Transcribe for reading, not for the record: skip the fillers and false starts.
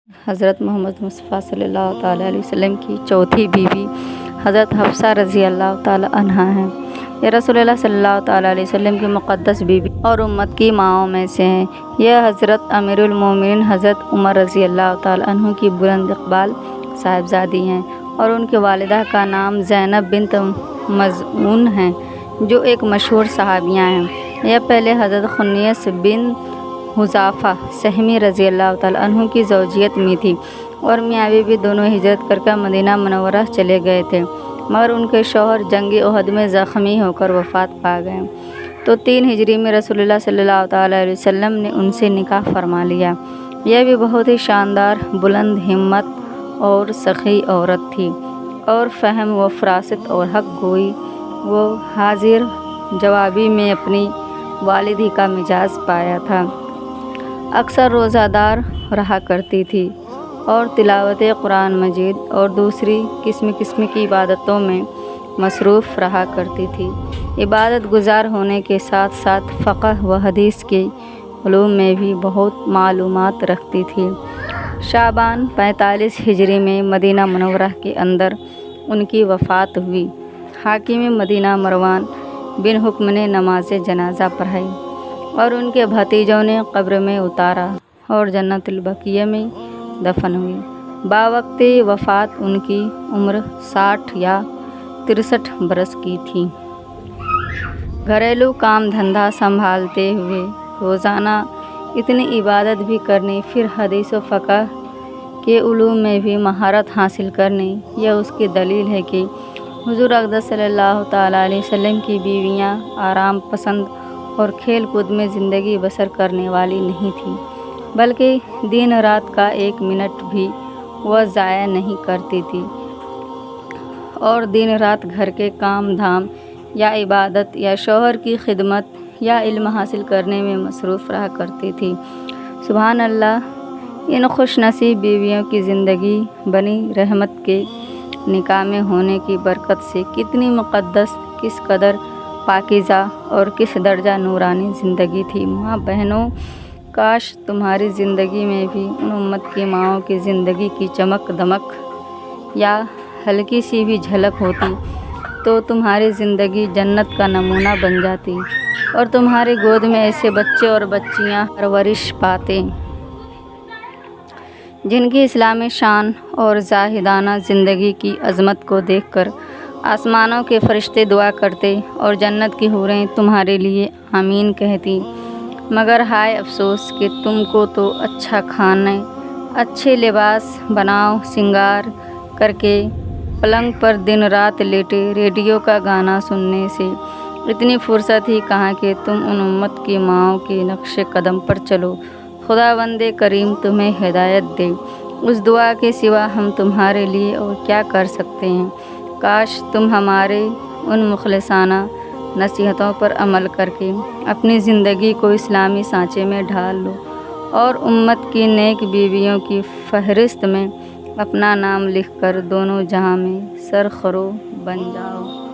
حضرت محمد مصطفیٰ صلی اللہ تعالیٰ علیہ وسلم کی چوتھی بیوی حضرت حفصہ رضی اللہ تعالیٰ عنہا ہیں۔ یہ رسول اللہ صلی اللہ تعالیٰ علیہ وسلم کی مقدس بیوی اور امت کی ماؤں میں سے ہیں۔ یہ حضرت امیر المومنین حضرت عمر رضی اللہ تعالیٰ عنہ کی بلند اقبال صاحبزادی ہیں اور ان کی والدہ کا نام زینب بنت مظعون ہے، جو ایک مشہور صحابیہ ہیں۔ یہ پہلے حضرت خنیس بن حذافہ سہمی رضی اللہ تعالیٰ عنہ کی زوجیت میں تھی اور میاں بیوی دونوں ہجرت کر مدینہ منورہ چلے گئے تھے، مگر ان کے شوہر جنگ احد میں زخمی ہو کر وفات پا گئے تو 3 ہجری میں رسول اللہ صلی اللہ تعالیٰ علیہ وسلم نے ان سے نکاح فرما لیا۔ یہ بھی بہت ہی شاندار، بلند ہمت اور سخی عورت تھی اور فہم و فراست اور حق گوئی و حاضر جوابی میں اپنی والدی کا مزاج پایا تھا۔ اکثر روزہ دار رہا کرتی تھی اور تلاوت قرآن مجید اور دوسری قسم کی عبادتوں میں مصروف رہا کرتی تھی۔ عبادت گزار ہونے کے ساتھ ساتھ فقہ و حدیث کے علوم میں بھی بہت معلومات رکھتی تھی۔ شعبان 45 ہجری میں مدینہ منورہ کے اندر ان کی وفات ہوئی۔ حاکم مدینہ مروان بن حکم نے نماز جنازہ پڑھائی اور ان کے بھتیجوں نے قبر میں اتارا اور جنت البقیع میں دفن ہوئی۔ باوقت وفات ان کی عمر 60 یا 63 برس کی تھی۔ گھریلو کام دھندہ سنبھالتے ہوئے روزانہ اتنی عبادت بھی کرنی، پھر حدیث و فقہ کے علوم میں بھی مہارت حاصل کرنی، یہ اس کی دلیل ہے کہ حضور اقدس صلی اللہ تعالیٰ علیہ وسلم کی بیویاں آرام پسند اور کھیل کود میں زندگی بسر کرنے والی نہیں تھیں، بلکہ دن رات کا 1 منٹ بھی وہ ضائع نہیں کرتی تھی اور دن رات گھر کے کام دھام یا عبادت یا شوہر کی خدمت یا علم حاصل کرنے میں مصروف رہا کرتی تھی۔ سبحان اللہ! ان خوش نصیب بیویوں کی زندگی بنی رحمت کے نکاح میں ہونے کی برکت سے کتنی مقدس، کس قدر پاکیزہ اور کس درجہ نورانی زندگی تھی۔ ماں بہنوں، کاش تمہاری زندگی میں بھی ان امت کی ماؤں کی زندگی کی چمک دمک یا ہلکی سی بھی جھلک ہوتی تو تمہاری زندگی جنت کا نمونہ بن جاتی اور تمہاری گود میں ایسے بچے اور بچیاں پرورش پاتے جن کی اسلامی شان اور زاہدانہ زندگی کی عظمت کو دیکھ کر آسمانوں کے فرشتے دعا کرتے اور جنت کی حوریں تمہارے لیے آمین کہتی۔ مگر ہائے افسوس کہ تم کو تو اچھا کھانے، اچھے لباس بناؤ سنگار کر کے پلنگ پر دن رات لیٹے ریڈیو کا گانا سننے سے اتنی فرصت ہی کہاں کہ تم ان امت کی ماؤں کے نقش قدم پر چلو۔ خداوند کریم تمہیں ہدایت دے۔ اس دعا کے سوا ہم تمہارے لیے اور کیا کر سکتے ہیں؟ کاش تم ہمارے ان مخلصانہ نصیحتوں پر عمل کر کے اپنی زندگی کو اسلامی سانچے میں ڈھال لو اور امت کی نیک بیویوں کی فہرست میں اپنا نام لکھ کر دونوں جہاں میں سرخرو بن جاؤ۔